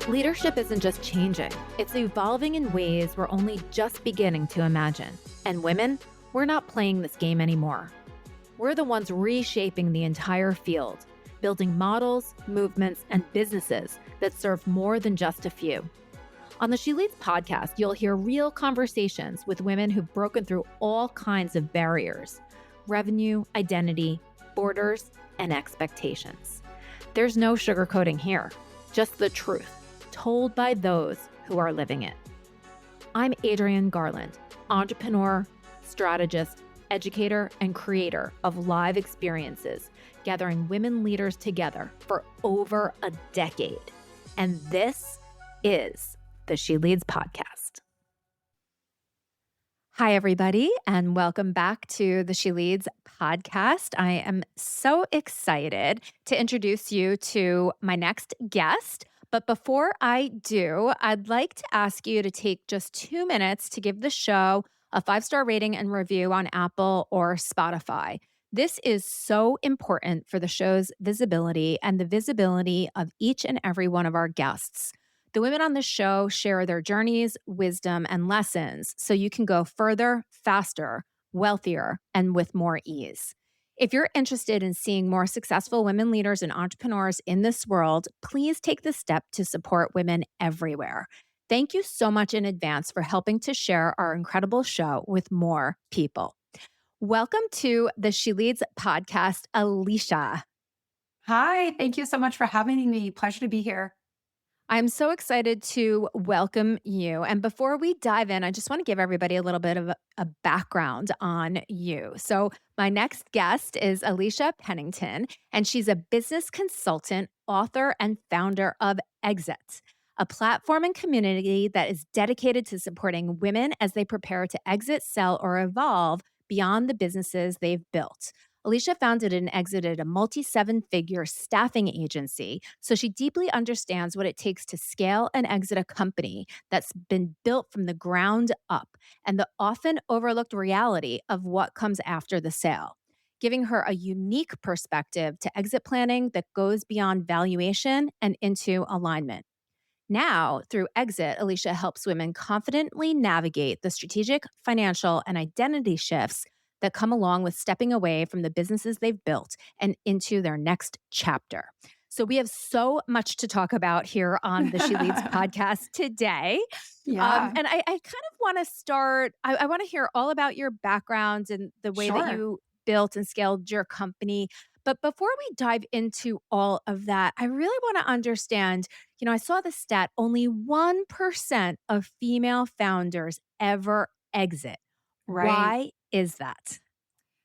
Leadership isn't just changing, it's evolving in ways we're only just beginning to imagine. And women, we're not playing this game anymore. We're the ones reshaping the entire field, building models, movements, and businesses that serve more than just a few. On the She Leads podcast, you'll hear real conversations with women who've broken through all kinds of barriers: revenue, identity, borders, and expectations. There's no sugarcoating here, just the truth, told by those who are living it. I'm Adrienne Garland, entrepreneur, strategist, educator, and creator of live experiences, gathering women leaders together for over a decade. And this is the She Leads podcast. Hi, everybody, and welcome back to the She Leads podcast. I am so excited to introduce you to my next guest. But before I do, I'd like to ask you to take just 2 minutes to give the show a 5-star rating and review on Apple or Spotify. This is so important for the show's visibility and the visibility of each and every one of our guests. The women on the show share their journeys, wisdom, and lessons so you can go further, faster, wealthier, and with more ease. If you're interested in seeing more successful women leaders and entrepreneurs in this world, please take the step to support women everywhere. Thank you so much in advance for helping to share our incredible show with more people. Welcome to the She Leads podcast, Alisha. Hi, thank you so much for having me. Pleasure to be here. I'm so excited to welcome you. And before we dive in, I just want to give everybody a little bit of a background on you. So my next guest is Alisha Pennington, and she's a business consultant, author, and founder of Exette, a platform and community that is dedicated to supporting women as they prepare to exit, sell, or evolve beyond the businesses they've built. Alisha founded and exited a multi-7-figure staffing agency, so she deeply understands what it takes to scale and exit a company that's been built from the ground up and the often overlooked reality of what comes after the sale, giving her a unique perspective to exit planning that goes beyond valuation and into alignment. Now, through Exette, Alisha helps women confidently navigate the strategic, financial, and identity shifts that come along with stepping away from the businesses they've built and into their next chapter. So we have so much to talk about here on the She Leads podcast today. Yeah. And I kind of want to start, I want to hear all about your background and the way that you built and scaled your company. But before we dive into all of that, I really want to understand, I saw the stat, only 1% of female founders ever exit. Right. Why is that?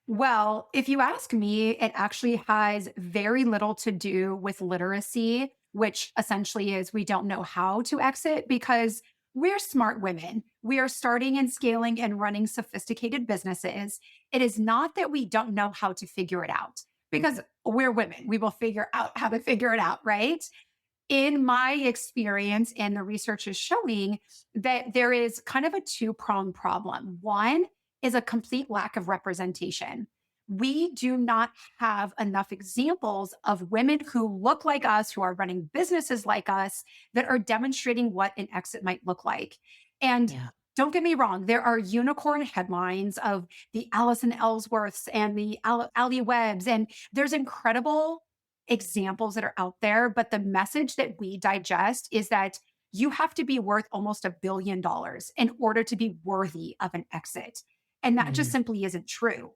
Well, if you ask me, it actually has very little to do with literacy, which essentially is we don't know how to exit because we're smart women. We are starting and scaling and running sophisticated businesses. It is not that we don't know how to figure it out because we're women. We will figure out how to figure it out, right? In my experience, and the research is showing that there is kind of a two-pronged problem. One is a complete lack of representation. We do not have enough examples of women who look like us, who are running businesses like us, that are demonstrating what an exit might look like. And don't get me wrong, there are unicorn headlines of the Allison Ellsworths and the Ali Webbs, and there's incredible examples that are out there. But the message that we digest is that you have to be worth almost $1 billion in order to be worthy of an exit. And that just simply isn't true.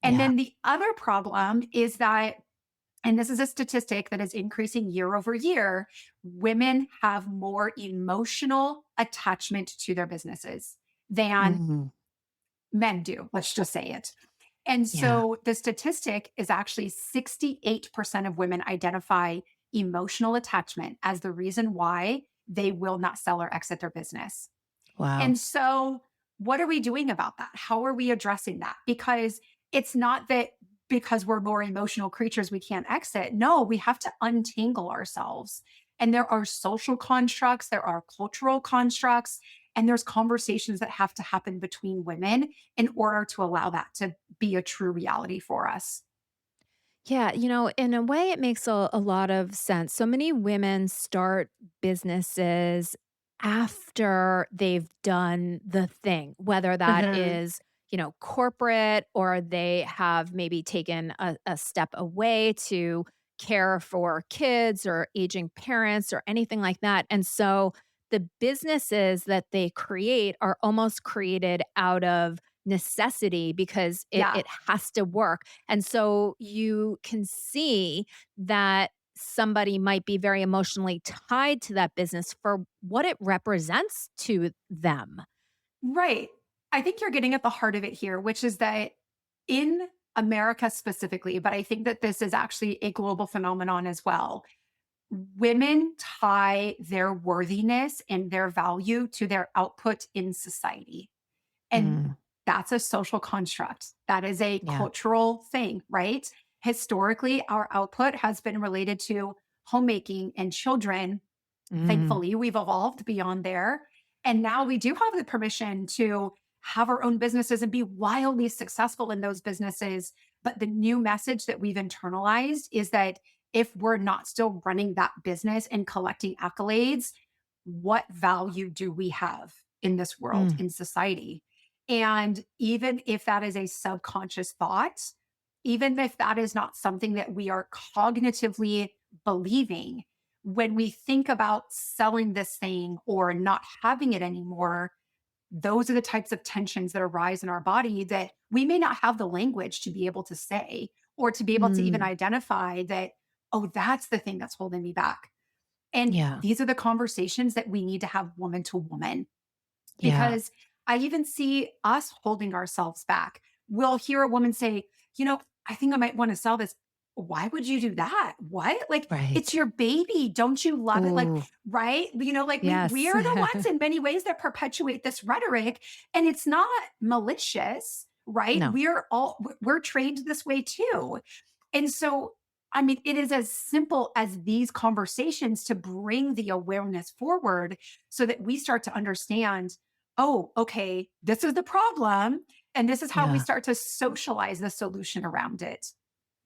And then the other problem is that, and this is a statistic that is increasing year over year, women have more emotional attachment to their businesses than men do. Let's just say it. And so the statistic is actually 68% of women identify emotional attachment as the reason why they will not sell or exit their business. Wow. And so what are we doing about that? How are we addressing that? Because it's not that because we're more emotional creatures, we can't exit. No, we have to untangle ourselves. And there are social constructs, there are cultural constructs, and there's conversations that have to happen between women in order to allow that to be a true reality for us. Yeah, in a way, it makes a lot of sense. So many women start businesses after they've done the thing, whether that Mhm. is, corporate or they have maybe taken a step away to care for kids or aging parents or anything like that. And so the businesses that they create are almost created out of necessity because it, Yeah. it has to work and so you can see that somebody might be very emotionally tied to that business for what it represents to them. Right. I think you're getting at the heart of it here, which is that in America specifically, but I think that this is actually a global phenomenon as well. Women tie their worthiness and their value to their output in society. And Mm, that's a social construct. That is a yeah. cultural thing, right? Historically, our output has been related to homemaking and children. Mm, Thankfully, we've evolved beyond there. And now we do have the permission to have our own businesses and be wildly successful in those businesses. But the new message that we've internalized is that if we're not still running that business and collecting accolades, what value do we have in this world, mm, in society? And even if that is a subconscious thought, even if that is not something that we are cognitively believing, when we think about selling this thing or not having it anymore, those are the types of tensions that arise in our body that we may not have the language to be able to say or to be able to even mm, identify that, oh, that's the thing that's holding me back. And yeah. these are the conversations that we need to have woman to woman Yeah. because I even see us holding ourselves back. We'll hear a woman say, I think I might want to sell this. Why would you do that? What? Like, it's Right. your baby. Don't you love it? Like, Ooh, right? Like we yes. are the ones in many ways that perpetuate this rhetoric. And it's not malicious, right? No. We're trained this way too. And so, I mean, it is as simple as these conversations to bring the awareness forward so that we start to understand, oh, okay, this is the problem. And this is how we Yeah. start to socialize the solution around it.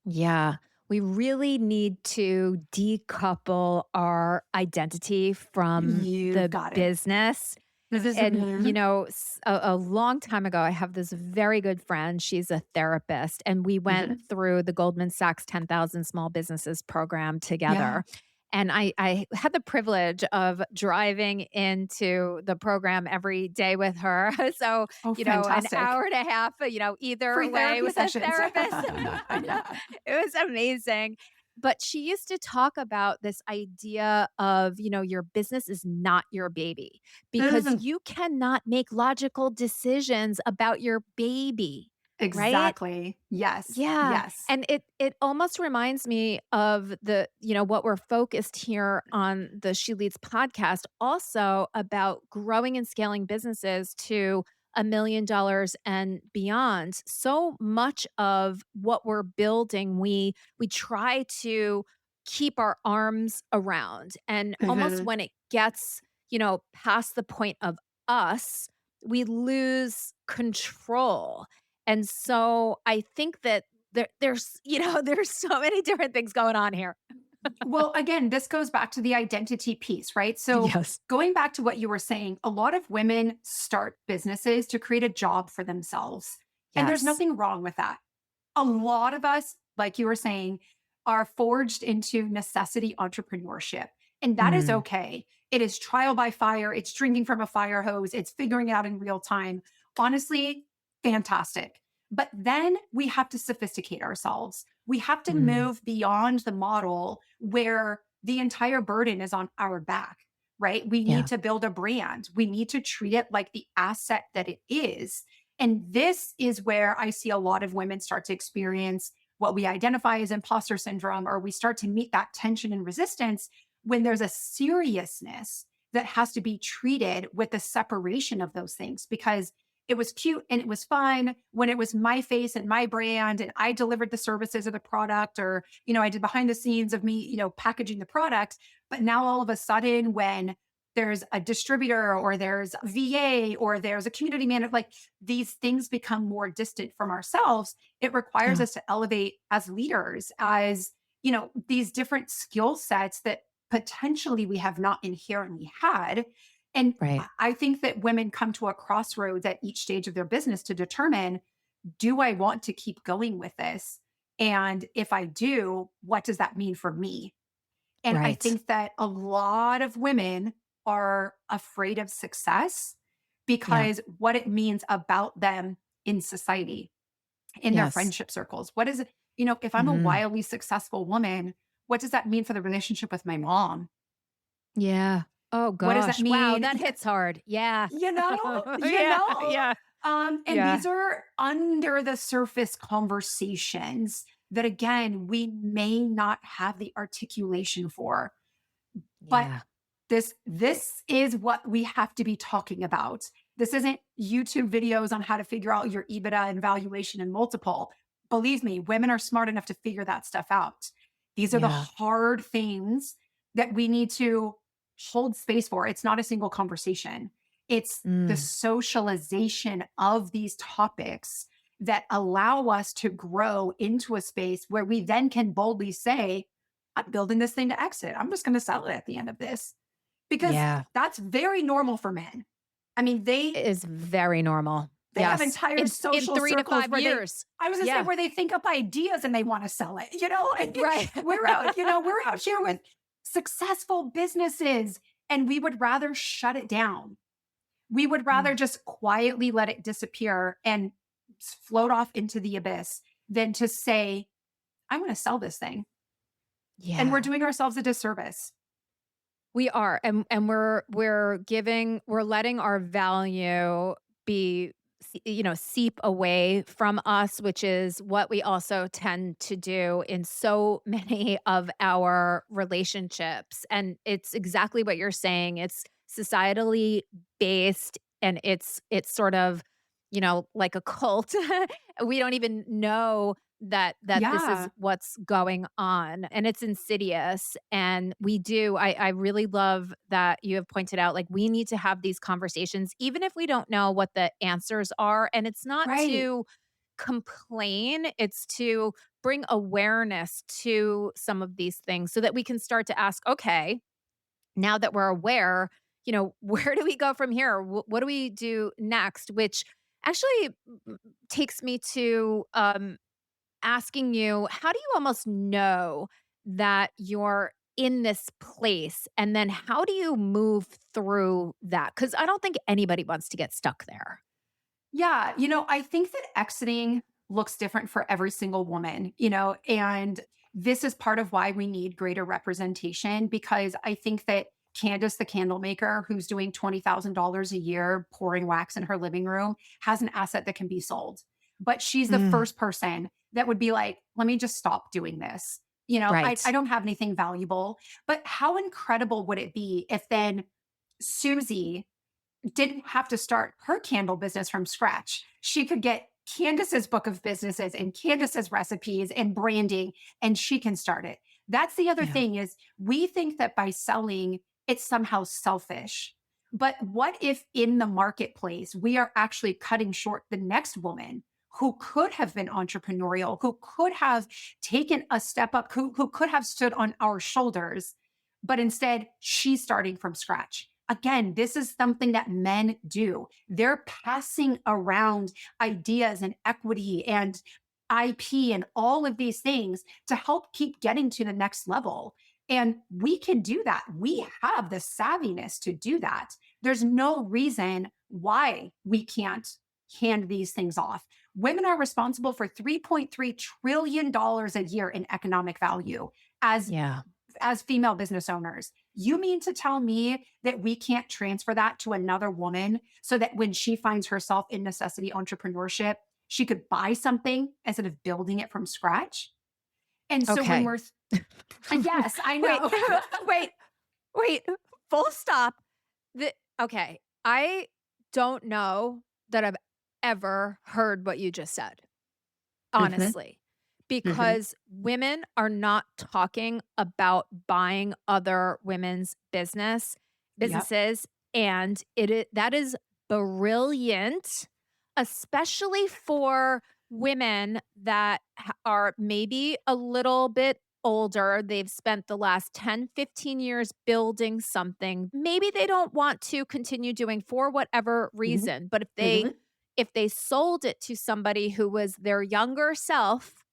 Yeah. We really need to decouple our identity from You've the got it. business. This is And, mhm, a long time ago, I have this very good friend. She's a therapist, and we went mhm. through the Goldman Sachs 10,000 Small Businesses program Yeah. together. And I had the privilege of driving into the program every day with her. So, Oh, an fantastic. hour and a half, either Free way therapy with a sessions. therapist. Yeah. It was amazing. But she used to talk about this idea of, your business is not your baby because Mhm. you cannot make logical decisions about your baby, right? Exactly. Yes. Yeah, Yes. and it almost reminds me of what we're focused here on the She Leads podcast also about growing and scaling businesses to $1 million and beyond. So much of what we're building, we try to keep our arms around, and almost Mhm. when it gets, past the point of us, we lose control. And so I think that there's, there's so many different things going on here. Well, again, this goes back to the identity piece, right? So, Yes. going back to what you were saying, a lot of women start businesses to create a job for themselves. And there's Yes. nothing wrong with that. A lot of us, like you were saying, are forged into necessity entrepreneurship. And that is Mm, okay. It is trial by fire, it's drinking from a fire hose, it's figuring it out in real time. Honestly, fantastic. But then we have to sophisticate ourselves. We have to mm, move beyond the model where the entire burden is on our back, right? We need yeah. to build a brand. We need to treat it like the asset that it is. And this is where I see a lot of women start to experience what we identify as imposter syndrome, or we start to meet that tension and resistance when there's a seriousness that has to be treated with the separation of those things because it was cute and it was fun when it was my face and my brand and I delivered the services of the product or I did behind the scenes of me packaging the product. But now all of a sudden when there's a distributor or there's a VA or there's a community manager, like these things become more distant from ourselves. It requires Yeah. us to elevate as leaders, as, these different skill sets that potentially we have not inherently had. And Right. I think that women come to a crossroads at each stage of their business to determine, do I want to keep going with this? And if I do, what does that mean for me? And I Right. think that a lot of women are afraid of success Yeah. because what it means about them in society, in their Yes. friendship circles. What is it? If I'm a Mhm. wildly successful woman, what does that mean for the relationship with my mom? Yeah. Oh What does that gosh. Wow, mean? that hits hard. Yeah. You know, you Yeah, know? yeah, And yeah, these are under the surface conversations that, again, we may not have the articulation for. But yeah. this is what we have to be talking about. This isn't YouTube videos on how to figure out your EBITDA and valuation and multiple. Believe me, women are smart enough to figure that stuff out. These are the Yeah. hard things that we need to hold space for. It's not a single conversation. It's the Mm. socialization of these topics that allow us to grow into a space where we then can boldly say, I'm building this thing to exit. I'm just going to sell it at the end of this because Yeah. that's very normal for men. I mean, It is very normal. they have Yes. entire In social 3 to circles 5 where years. I was going to say Yeah. where they think up ideas and they want to sell it, and Right. we're out here with successful businesses and we would rather shut it down. We would rather Mm. just quietly let it disappear and float off into the abyss than to say, I'm going to sell this thing. And we're Yeah. doing ourselves a disservice. We are, and we're letting our value be seep away from us, which is what we also tend to do in so many of our relationships. And it's exactly what you're saying. It's societally based and it's sort of, like a cult. We don't even know that this is Yeah. what's going on, and it's insidious. And I really love that you have pointed out, like, we need to have these conversations even if we don't know what the answers are, and it's not Right. to complain, it's to bring awareness to some of these things so that we can start to ask, okay, now that we're aware, where do we go from here? What do we do next? Which actually takes me to asking you, how do you almost know that you're in this place? And then how do you move through that? Because I don't think anybody wants to get stuck there. Yeah. I think that exiting looks different for every single woman, and this is part of why we need greater representation because I think that Candace, the candle maker, who's doing $20,000 a year pouring wax in her living room, has an asset that can be sold. But she's the Mm, first person that would be like, let me just stop doing this. I right. don't have anything valuable. But how incredible would it be if then Susie didn't have to start her candle business from scratch. She could get Candace's book of businesses and Candace's recipes and branding, and she can start it. That's the other Yeah. thing is we think that by selling, it's somehow selfish. But what if in the marketplace, we are actually cutting short the next woman who could have been entrepreneurial, who could have taken a step up, who could have stood on our shoulders, but instead she's starting from scratch. Again, this is something that men do. They're passing around ideas and equity and IP and all of these things to help keep getting to the next level. And we can do that. We have the savviness to do that. There's no reason why we can't hand these things off. Women are responsible for $3.3 trillion a year in economic value as Yeah. female business owners. You mean to tell me that we can't transfer that to another woman so that when she finds herself in necessity entrepreneurship, she could buy something instead of building it from scratch? And so when Okay. we're, yes, I Wait, know. wait, wait, full stop. Okay. I don't know that I've ever heard what you just said. Mhm, Honestly, mhm. because women are not talking about buying other women's business. Yep. businesses, and that is brilliant, especially for women that are maybe a little bit older. They've spent the last 10, 15 years building something. Maybe they don't want to continue doing for whatever Hmm. reason, but Hmm. if they sold it to somebody who was their younger self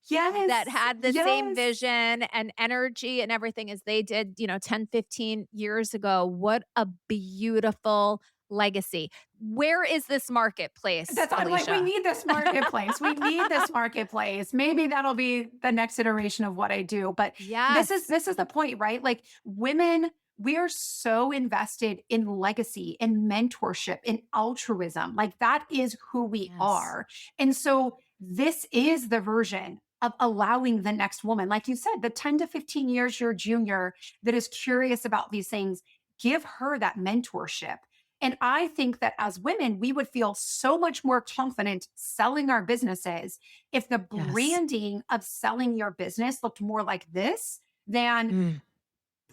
that Yes. had the same Yes. vision and energy and everything as they did, 10, 15 years ago, what a beautiful legacy. Where is this marketplace, That's I'm like, we Alicia? need this marketplace. We need this marketplace. Maybe that'll be the next iteration of what I do. But Yes. this is the point, right? Like women, we are so invested in legacy, in mentorship, in altruism. Like that is who we Yes. are. And so this is the version of allowing the next woman, like you said, the 10 to 15 years your junior that is curious about these things, give her that mentorship. And I think that as women, we would feel so much more confident selling our businesses if the Yes. branding of selling your business looked more like this than Mm.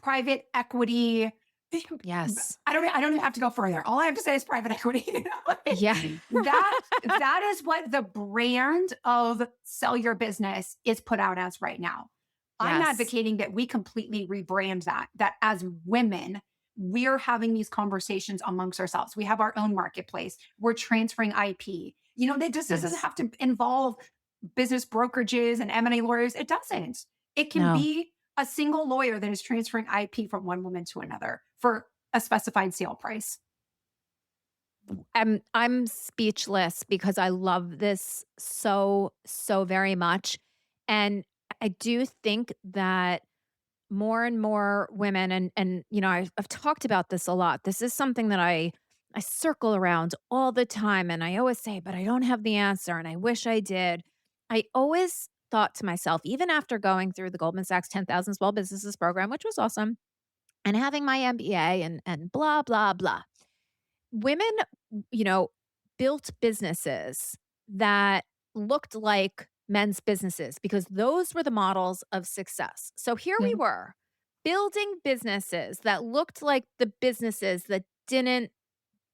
private equity. Yes. I don't even have to go further. All I have to say is private equity. Like, Yeah. that is what the brand of sell your business is put out as right now. I'm Yes. advocating that we completely rebrand that as women, we're having these conversations amongst ourselves. We have our own marketplace. We're transferring IP. That just doesn't Yes. have to involve business brokerages and M&A lawyers. It doesn't. It can No. be a single lawyer that is transferring IP from one woman to another for a specified sale price. I'm speechless because I love this so, so very much. And I do think that more and more women and I've talked about this a lot. This is something that I circle around all the time and I always say, but I don't have the answer and I wish I did. I always thought to myself, even after going through the Goldman Sachs 10,000 Small Businesses program, which was awesome, and having my MBA and blah, blah, blah. Women, you know, built businesses that looked like men's businesses because those were the models of success. So here we Mhm, were building businesses that looked like the businesses that didn't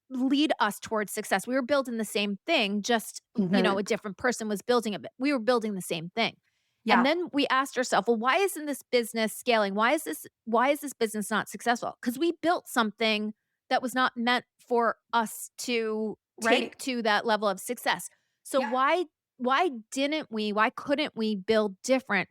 lead us towards success. We were building the same thing, just, mhm. a different person was building it. But we were building the same thing. And Yeah, then we asked ourselves, well, why isn't this business scaling? Why is this business not successful? Because we built something that was not meant for us to right. take to that level of success. So Yeah, why couldn't we build different?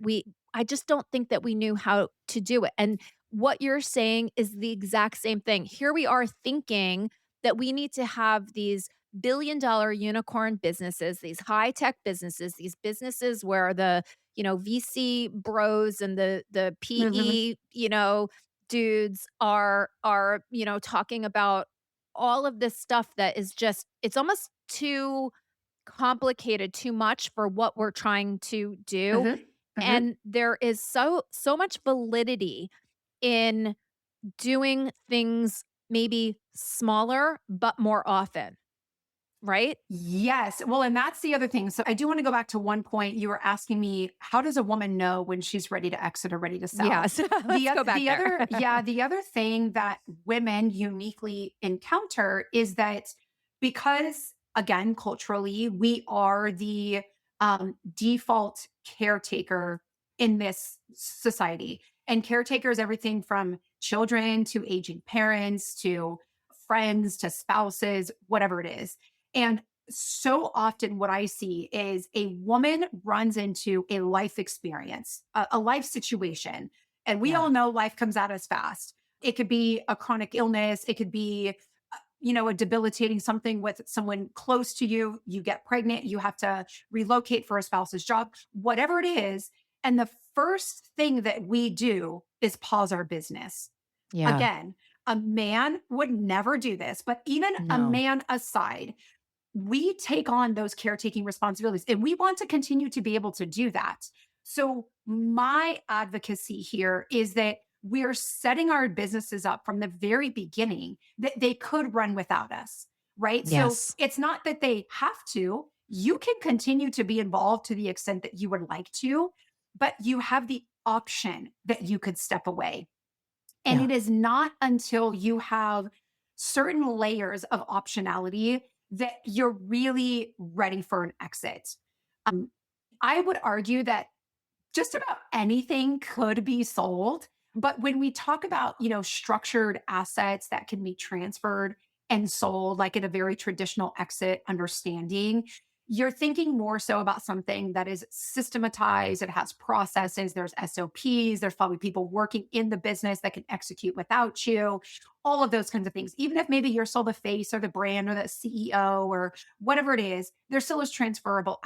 I just don't think that we knew how to do it. And what you're saying is the exact same thing. Here we are thinking that we need to have these billion-dollar unicorn businesses, these high-tech businesses, these businesses where the VC bros and the mhm, PE, dudes are talking about all of this stuff that is just it's almost too complicated, too much for what we're trying to do. mhm, mhm. And there is so much validity in doing things maybe smaller but more often, right? Yes. Well, and that's the other thing. So I do want to go back to one point. You were asking me, how does a woman know when she's ready to exit or ready to sell? Yes. Let's go back there. The other thing that women uniquely encounter is that because, again, culturally, we are the default caretaker in this society. And caretaker is everything from children to aging parents to friends to spouses, whatever it is. And so often what I see is a woman runs into a life experience, a life situation. And we all Yeah. know life comes at us fast. It could be a chronic illness, it could be a debilitating something with someone close to you. You get pregnant, you have to relocate for a spouse's job, whatever it is. And the first thing that we do is pause our business. Yeah. Again, a man would never do this, but even a No. man aside, we take on those caretaking responsibilities and we want to continue to be able to do that. So, my advocacy here is that we're setting our businesses up from the very beginning that they could run without us, right? So, Yes. it's not that they have to. You can continue to be involved to the extent that you would like to, but you have the option that you could step away. And Yeah. it is not until you have certain layers of optionality that you're really ready for an exit. Um, I would argue that just about anything could be sold. But when we talk about, structured assets that can be transferred and sold, like in a very traditional exit understanding, you're thinking more so about something that is systematized. It has processes, there's SOPs, there's probably people working in the business that can execute without you, all of those kinds of things. Even if maybe you're still the face or the brand or the CEO or whatever it is, there still is transferable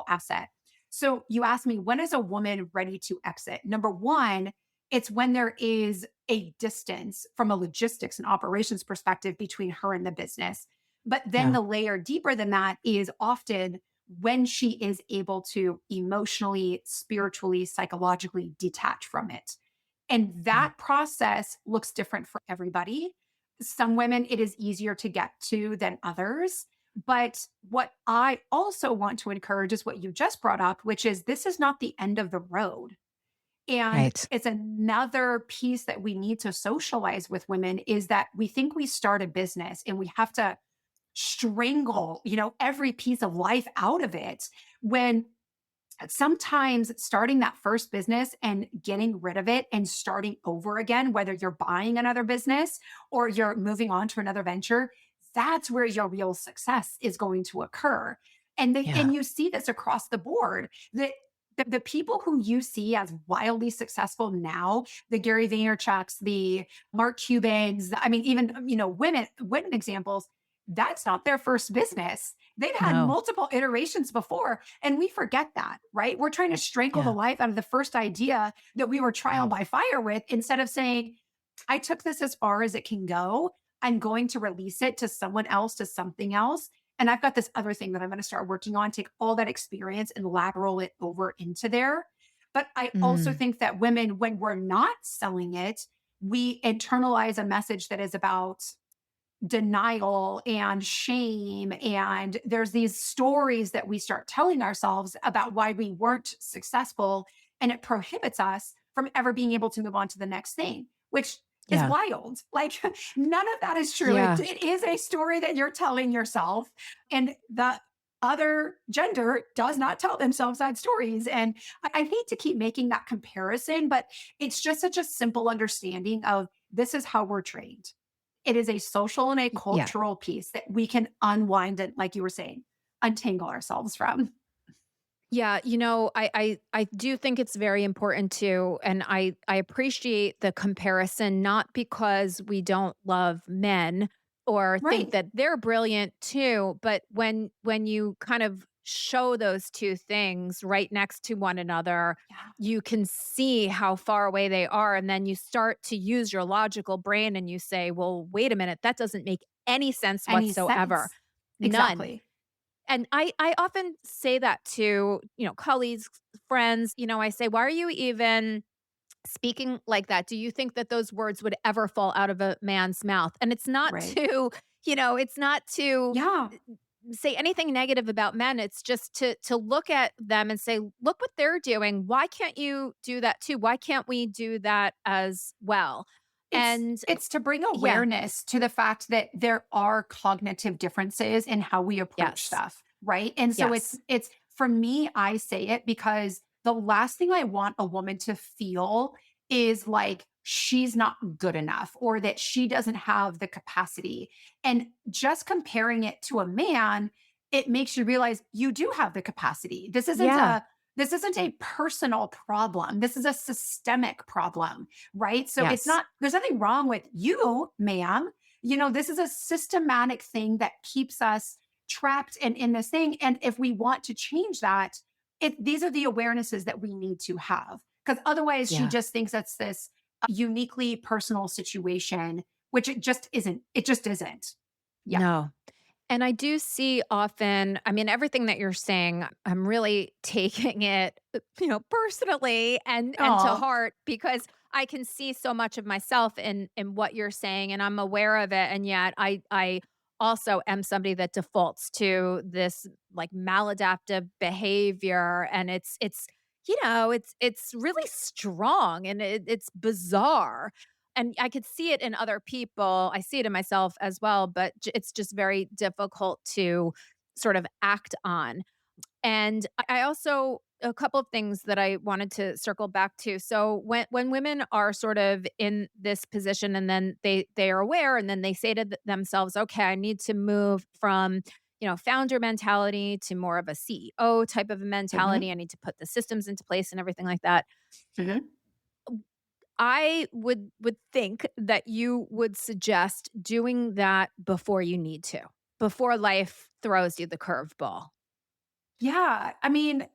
asset. So you asked me, when is a woman ready to exit? Number one, it's when there is a distance from a logistics and operations perspective between her and the business. But then Yeah. the layer deeper than that is often when she is able to emotionally, spiritually, psychologically detach from it. And Mm. that process looks different for everybody. Some women, it is easier to get to than others. But what I also want to encourage is what you just brought up, which is this is not the end of the road. And Right. it's another piece that we need to socialize with women is that we think we start a business and we have to strangle, every piece of life out of it when sometimes starting that first business and getting rid of it and starting over again, whether you're buying another business or you're moving on to another venture, that's where your real success is going to occur. And Yeah. you see this across the board that the people who you see as wildly successful now, the Gary Vaynerchuks, the Mark Cubans, I mean, even women examples, that's not their first business. They've had No. multiple iterations before, and we forget that, right? We're trying to strangle the Yeah. life out of the first idea that we were trial by fire with instead of saying, I took this as far as it can go. I'm going to release it to someone else, to something else. And I've got this other thing that I'm going to start working on, take all that experience and lateral it over into there. But I also Mm. think that women, when we're not selling it, we internalize a message that is about denial and shame. And there's these stories that we start telling ourselves about why we weren't successful. And it prohibits us from ever being able to move on to the next thing, which is Yeah. wild. Like none of that is true. It, Yeah. it is a story that you're telling yourself. And the other gender does not tell themselves that stories. And I hate to keep making that comparison, but it's just such a simple understanding of this is how we're trained. It is a social and a Yeah. cultural piece that we can unwind and, like you were saying, untangle ourselves from. Yeah, I do think it's very important too, and I appreciate the comparison, not because we don't love men or think Right. that they're brilliant too, but when you kind of show those two things right next to one another, Yeah. you can see how far away they are, and then you start to use your logical brain and you say, "Well, wait a minute, that doesn't make any sense Any whatsoever." sense. None. Exactly. And I often say that to, colleagues, friends, I say, "Why are you even speaking like that? Do you think that those words would ever fall out of a man's mouth?" And it's not Right. to, it's not to Yeah. say anything negative about men. It's just to look at them and say, "Look what they're doing. Why can't you do that too? Why can't we do that as well?" It's And it's to bring yeah, awareness to the fact that there are cognitive differences in how we approach yes. stuff, right? And so Yes. it's for me, I say it because the last thing I want a woman to feel is like she's not good enough or that she doesn't have the capacity. And just comparing it to a man, it makes you realize you do have the capacity. Yeah. This isn't a personal problem. This is a systemic problem, right? So it's Yes. not, there's nothing wrong with you, ma'am. This is a systematic thing that keeps us trapped and in this thing. And if we want to change that, these are the awarenesses that we need to have. Because otherwise, she Yeah. just thinks that's this uniquely personal situation, which it just isn't. It just isn't. Yeah. No. And I do see often, I mean, everything that you're saying, I'm really taking it, personally and to Oh, heart because I can see so much of myself in what you're saying and I'm aware of it. And yet I also am somebody that defaults to this like maladaptive behavior. And it's really strong and it's bizarre. And I could see it in other people. I see it in myself as well, but it's just very difficult to sort of act on. And I also a couple of things that I wanted to circle back to. So when women are sort of in this position and then they are aware and then they say to themselves, "Okay, I need to move from, founder mentality to more of a CEO type of a mentality. Mhm, I need to put the systems into place and everything like that." mhm. I would think that you would suggest doing that before you need to, before life throws you the curveball. Yeah, I mean,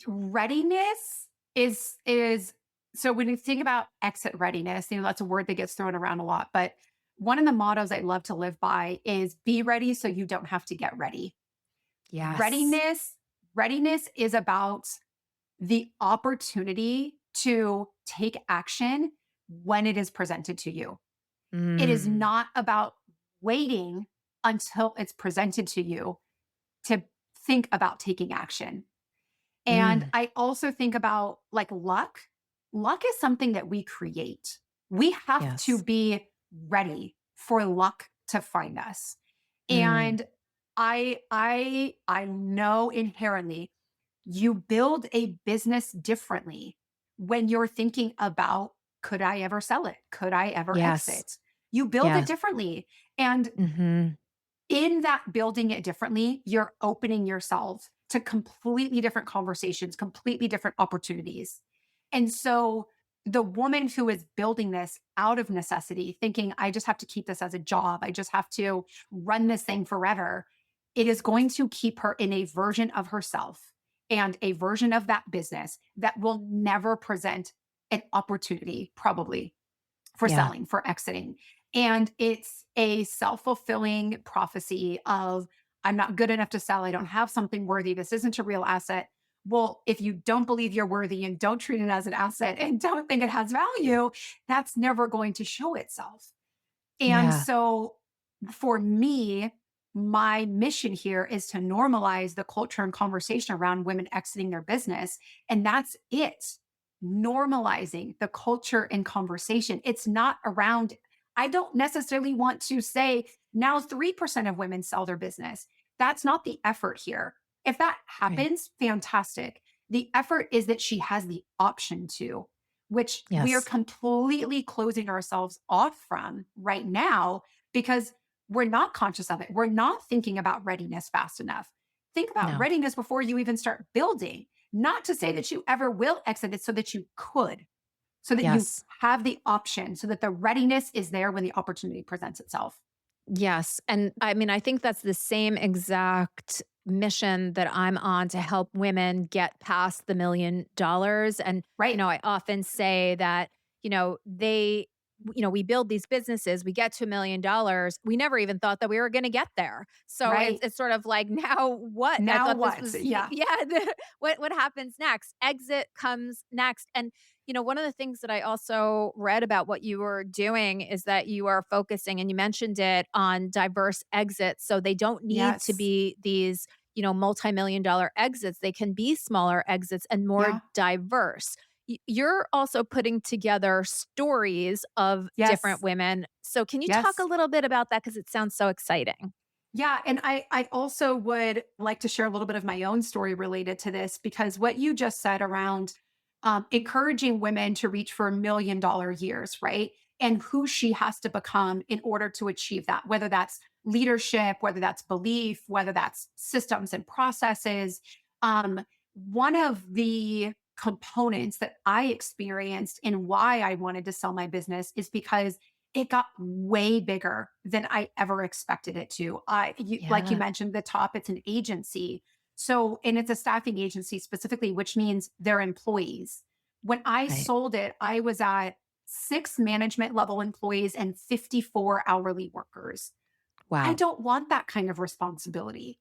readiness is so when you think about exit readiness, that's a word that gets thrown around a lot, but one of the mottos I love to live by is be ready so you don't have to get ready. Yes. Readiness is about the opportunity to take action when it is presented to you. It is Mm. not about waiting until it's presented to you to think about taking action. And Mm. I also think about like luck. Luck is something that we create. We have to Yes. be ready for luck to find us. Mm. And I know inherently you build a business differently when you're thinking about could I ever sell it? Could I ever Yes. exit? You build it Yes. differently. And Mhm. in that building it differently, you're opening yourself to completely different conversations, completely different opportunities. And so the woman who is building this out of necessity, thinking, I just have to keep this as a job, I just have to run this thing forever, it is going to keep her in a version of herself and a version of that business that will never present an opportunity, probably for Yeah. selling, for exiting. And it's a self fulfilling prophecy of, I'm not good enough to sell. I don't have something worthy. This isn't a real asset. Well, if you don't believe you're worthy and don't treat it as an asset and don't think it has value, that's never going to show itself. And Yeah. so for me, my mission here is to normalize the culture and conversation around women exiting their business. And that's it. Normalizing the culture and conversation. It's not around, I don't necessarily want to say now 3% of women sell their business. That's not the effort here. If that Right. happens, fantastic. The effort is that she has the option to, which we are Yes. completely closing ourselves off from right now because we're not conscious of it. We're not thinking about readiness fast enough. Think about No. readiness before you even start building, not to say that you ever will exit it so that you could, so that you Yes. have the option, so that the readiness is there when the opportunity presents itself. Yes, and I mean, I think that's the same exact mission that I'm on to help women get past the $1,000,000. And, Right. I often say that, we build these businesses, we get to $1,000,000. We never even thought that we were going to get there. So it's Right. it's sort of like now what? I Now thought this what? was Yeah. yeah, what happens next? Exit comes next. And one of the things that I also read about what you were doing is that you are focusing, and you mentioned it, on diverse exits. So they don't need to Yes. be these, multi-million-dollar exits. They can be smaller exits and more Yeah. diverse. You're also putting together stories of different Yes. women. So can you talk a Yes. little bit about that? Because it sounds so exciting. Yeah, and I also would like to share a little bit of my own story related to this because what you just said around encouraging women to reach for $1,000,000 years, right? And who she has to become in order to achieve that, whether that's leadership, whether that's belief, whether that's systems and processes. One of the components that I experienced and why I wanted to sell my business is because it got way bigger than I ever expected it to. Like you Yeah. mentioned, the top, it's an agency. So, and it's a staffing agency specifically, which means they're employees. When I Right. sold it, I was at 6 management level employees and 54 hourly workers. I Wow. don't want that kind of responsibility.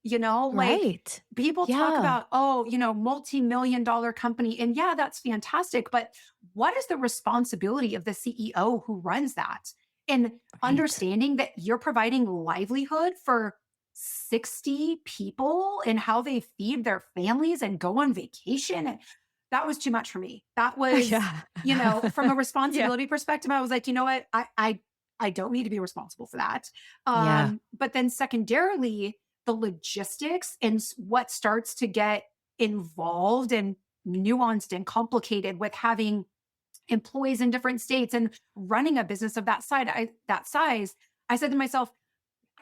Like Right. people talk Yeah. about, oh, multi-million-dollar company. And yeah, that's fantastic. But what is the responsibility of the CEO who runs that? And Right. understanding that you're providing livelihood for 60 people and how they feed their families and go on vacation. that was too much for me. That was, Yeah. from a Yeah. responsibility perspective, I was like, you know what? I don't need to be responsible for that. Yeah. But then secondarily, the logistics and what starts to get involved and nuanced and complicated with having employees in different states and running a business of that size, I said to myself,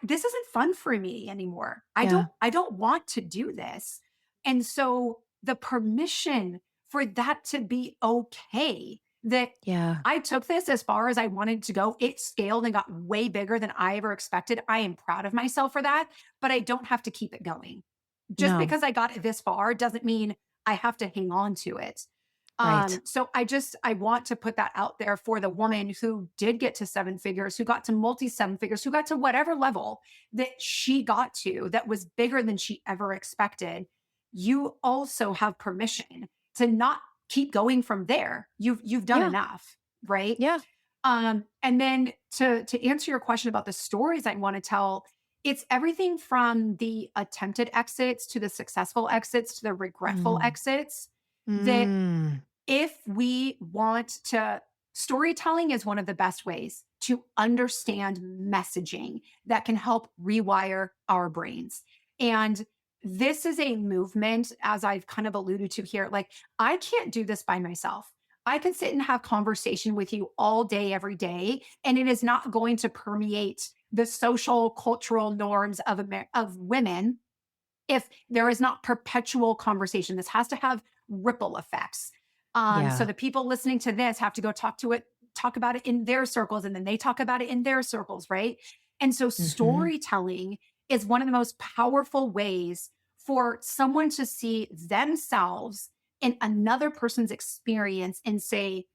this isn't fun for me anymore. Yeah. I don't want to do this. And so the permission for that to be okay, that Yeah. I took this as far as I wanted to go. It scaled and got way bigger than I ever expected. I am proud of myself for that, but I don't have to keep it going. Just No. because I got it this far doesn't mean I have to hang on to it. Right. So I want to put that out there for the woman who did get to seven figures, who got to multi seven figures, who got to whatever level that she got to that was bigger than she ever expected. You also have permission to not keep going from there. You've done Yeah. enough, right? Yeah. And then to answer your question about the stories I want to tell, it's everything from the attempted exits to the successful exits to the regretful Mm. exits that Mm. if we want to, storytelling is one of the best ways to understand messaging that can help rewire our brains. And this is a movement, as I've kind of alluded to here. Like, I can't do this by myself. I can sit and have conversation with you all day, every day, and it is not going to permeate the social, cultural norms of of women if there is not perpetual conversation. This has to have ripple effects. So Yeah. the people listening to this have to go talk about it in their circles, and then they talk about it in their circles, right? And so Mhm. storytelling is one of the most powerful ways for someone to see themselves in another person's experience and say,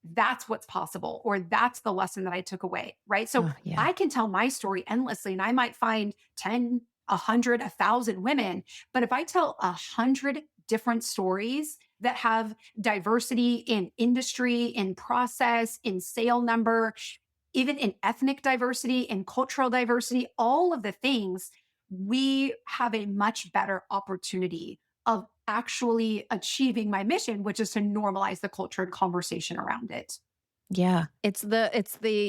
that's what's possible, or that's the lesson that I took away, right? So Oh, yeah. I can tell my story endlessly, and I might find 10, 100, 1,000 women. But if I tell 100 different stories that have diversity in industry, in process, in sale number, even in ethnic diversity, in cultural diversity, all of the things, we have a much better opportunity of actually achieving my mission, which is to normalize the culture and conversation around it. Yeah. It's the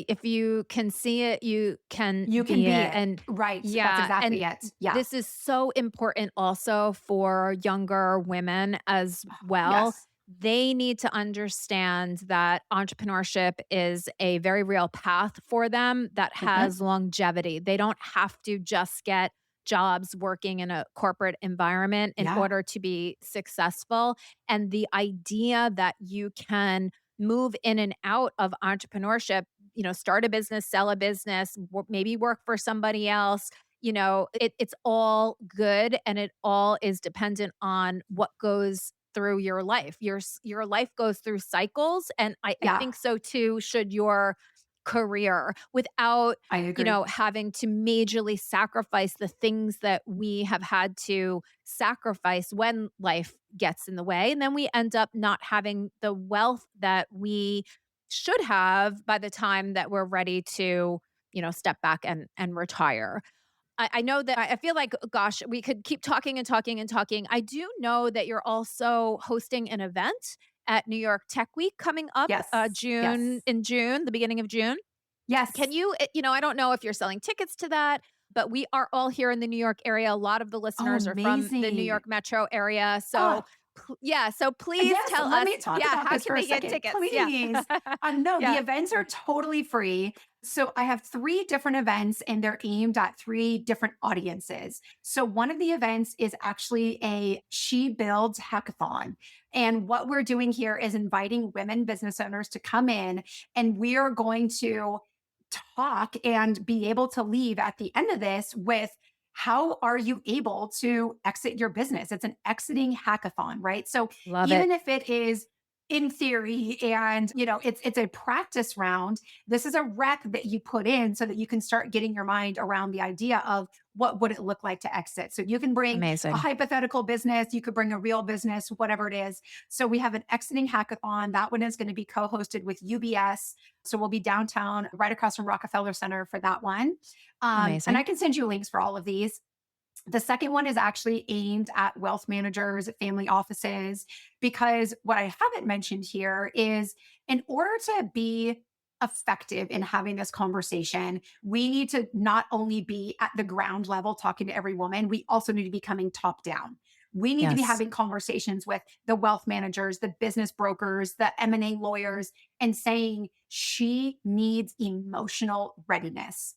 if you can see it, you can You can be be it. it. And Right. That's yeah, and exactly it. Yeah. this is so important also for younger women as well. Yes. They need to understand that entrepreneurship is a very real path for them that Mhm. has longevity. They don't have to just get jobs working in a corporate environment in Yeah. order to be successful. And the idea that you can move in and out of entrepreneurship, start a business, sell a business, maybe work for somebody else. It's all good, and it all is dependent on what goes through your life. Your life goes through cycles, and I Yeah. think so too should your career, without I agree. having to majorly sacrifice the things that we have had to sacrifice when life gets in the way. And then we end up not having the wealth that we should have by the time that we're ready to, step back and retire. I know that I feel like, gosh, we could keep talking and talking and talking. I do know that you're also hosting an event at New York Tech Week coming up Yes. Yes. June, the beginning of June. Can Yes. you, I don't know if you're selling tickets to that, but we are all here in the New York area. A lot of the Oh, listeners are from the New amazing. York metro area. So, Oh, yeah. So please yes. tell Let us, me talk yeah, about how this can for a they get second, tickets? Yeah. please. No, the Yeah. events are totally free. So I have three different events and they're aimed at three different audiences. So one of the events is actually a She Builds hackathon. And what we're doing here is inviting women business owners to come in, and we are going to talk and be able to leave at the end of this with, how are you able to exit your business? It's an exiting hackathon, right? So Love it. even if it is in theory and it's a practice round, this is a rec that you put in so that you can start getting your mind around the idea of what would it look like to exit. So you can bring a Amazing. hypothetical business, you could bring a real business, whatever it is. So we have an exiting hackathon. That one is going to be co-hosted with UBS. So we'll be downtown right across from Rockefeller Center for that one. And I Amazing. can send you links for all of these. The second one is actually aimed at wealth managers, family offices, because what I haven't mentioned here is in order to be effective in having this conversation, we need to not only be at the ground level talking to every woman, we also need to be coming top down. We need to be Yes. having conversations with the wealth managers, the business brokers, the M&A lawyers, and saying she needs emotional readiness.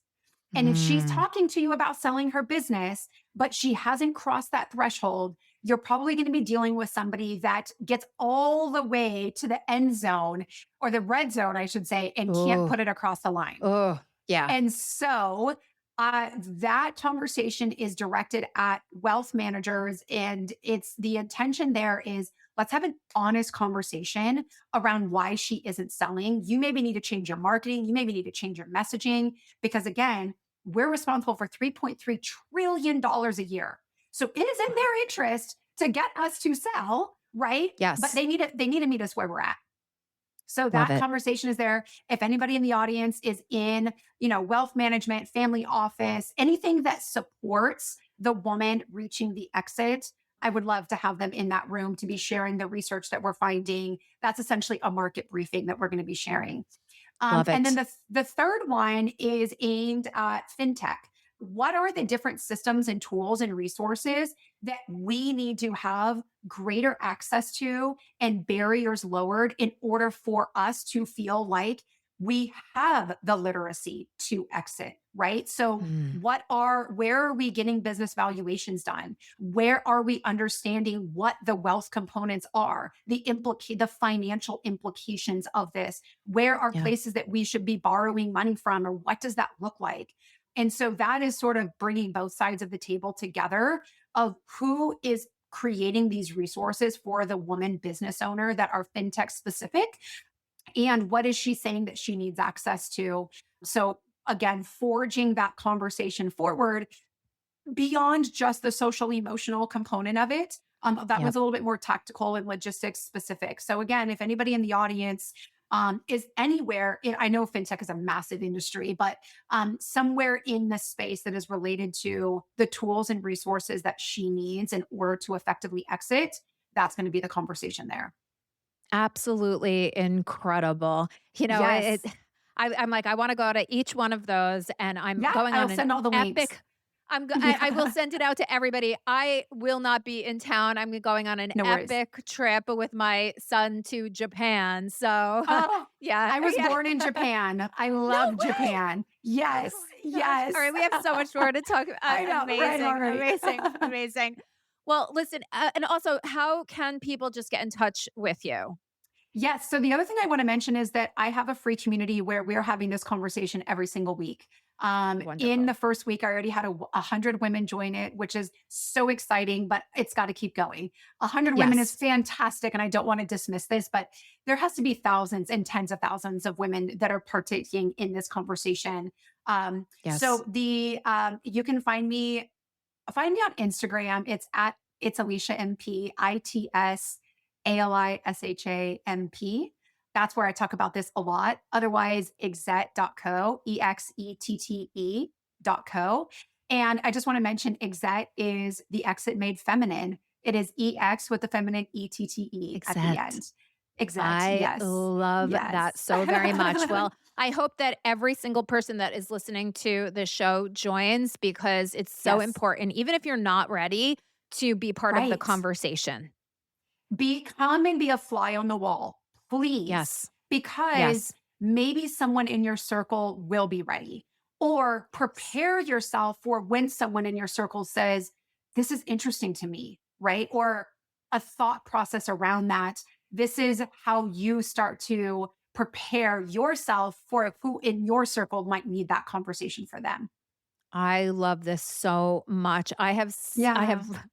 And if she's Mm. talking to you about selling her business, but she hasn't crossed that threshold, you're probably going to be dealing with somebody that gets all the way to the end zone or the red zone, I should say, and can't Oh, put it across the line. oh, yeah. And so that conversation is directed at wealth managers. And it's the intention there is let's have an honest conversation around why she isn't selling. You maybe need to change your marketing. You maybe need to change your messaging because, again, we're responsible for $3.3 trillion a year. So it is in their interest to get us to sell, right? But Yes. they need to meet us where we're at. So Love that it. conversation is there. If anybody in the audience is in, wealth management, family office, anything that supports the woman reaching the exit, I would love to have them in that room to be sharing the research that we're finding. That's essentially a market briefing that we're going to be sharing. Love And then it. the third one is aimed at fintech. What are the different systems and tools and resources that we need to have greater access to and barriers lowered in order for us to feel like we have the literacy to exit, right? So Mm. where are we getting business valuations done? Where are we understanding what the wealth components are, the financial implications of this? Where are Yeah. places that we should be borrowing money from, or what does that look like? And so that is sort of bringing both sides of the table together of who is creating these resources for the woman business owner that are fintech specific and what is she saying that she needs access to. So again, forging that conversation forward beyond just the social emotional component of it. That Yep. was a little bit more tactical and logistics specific. So again, if anybody in the audience is anywhere, I know fintech is a massive industry, but somewhere in the space that is related to the tools and resources that she needs in order to effectively exit, that's going to be the conversation there. Absolutely incredible. You know, Yes. I'm like, I want to go to each one of those, and I'm Yeah, going I'll on an send all the links. epic. I will Yeah. send it out to everybody. I will not be in town. I'm going on an No worries. epic trip with my son to Japan. So, Oh, yeah, I was yeah. born in Japan. I No love way. Japan. Oh Yes, my gosh. All yes. right, we have so much more to talk about. I know, right, Amazing, all right. amazing, amazing. Well, listen, and also, how can people just get in touch with you? Yes. So the other thing I want to mention is that I have a free community where we're having this conversation every single week. In the Wonderful. first week, I already had 100 women join it, which is so exciting, but it's got to keep going. 100 women is Yes. fantastic. And I don't want to dismiss this, but there has to be thousands and tens of thousands of women that are partaking in this conversation. Yes. You can find me on Instagram. It's Alisha MP, ITSALISHAMP. That's where I talk about this a lot. Otherwise, exette.co, EXETTE.co. And I just want to mention Exette is the exit made feminine. It is EX with the feminine ETTE at the Except end. Exette. I Yes. love that Yes. so very much. Well, I hope that every single person that is listening to the show joins because it's so Yes. important, even if you're not ready to be part of the Right. conversation. Become and be a fly on the wall, please, Yes. because Yes. maybe someone in your circle will be ready. Or prepare yourself for when someone in your circle says, this is interesting to me, right? Or a thought process around that. This is how you start to prepare yourself for who in your circle might need that conversation for them. I love this so much. I have Yeah.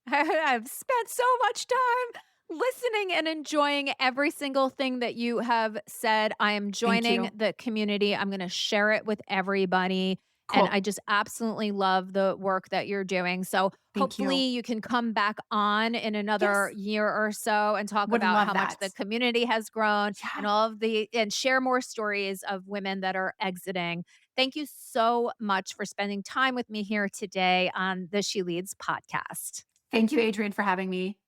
I've spent so much time listening and enjoying every single thing that you have said. I am Thank joining you. the community. I'm going to share it with everybody. And I Cool. just absolutely love the work that you're doing. So Thank hopefully you. you can come back on in another Yes. year or so and talk Would about love how much the that. community has grown and Yeah. all of the and share more stories of women that are exiting. Thank you so much for spending time with me here today on the She Leads podcast. Thank you, Adrian, for having me.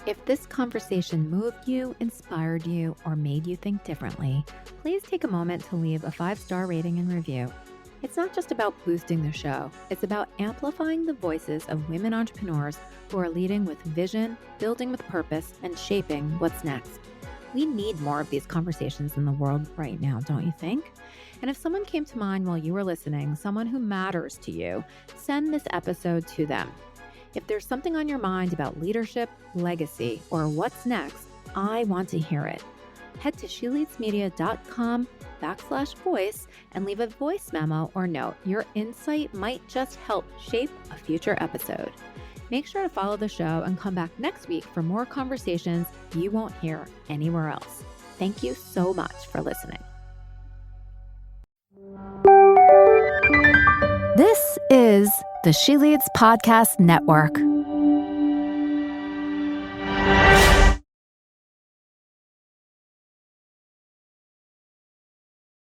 If this conversation moved you, inspired you, or made you think differently, please take a moment to leave a 5-star rating and review. It's not just about boosting the show, it's about amplifying the voices of women entrepreneurs who are leading with vision, building with purpose, and shaping what's next. We need more of these conversations in the world right now, don't you think? And if someone came to mind while you were listening, someone who matters to you, send this episode to them. If there's something on your mind about leadership, legacy, or what's next, I want to hear it. Head to sheleadsmedia.com/voice and leave a voice memo or note. Your insight might just help shape a future episode. Make sure to follow the show and come back next week for more conversations you won't hear anywhere else. Thank you so much for listening. This is the She Leads Podcast Network.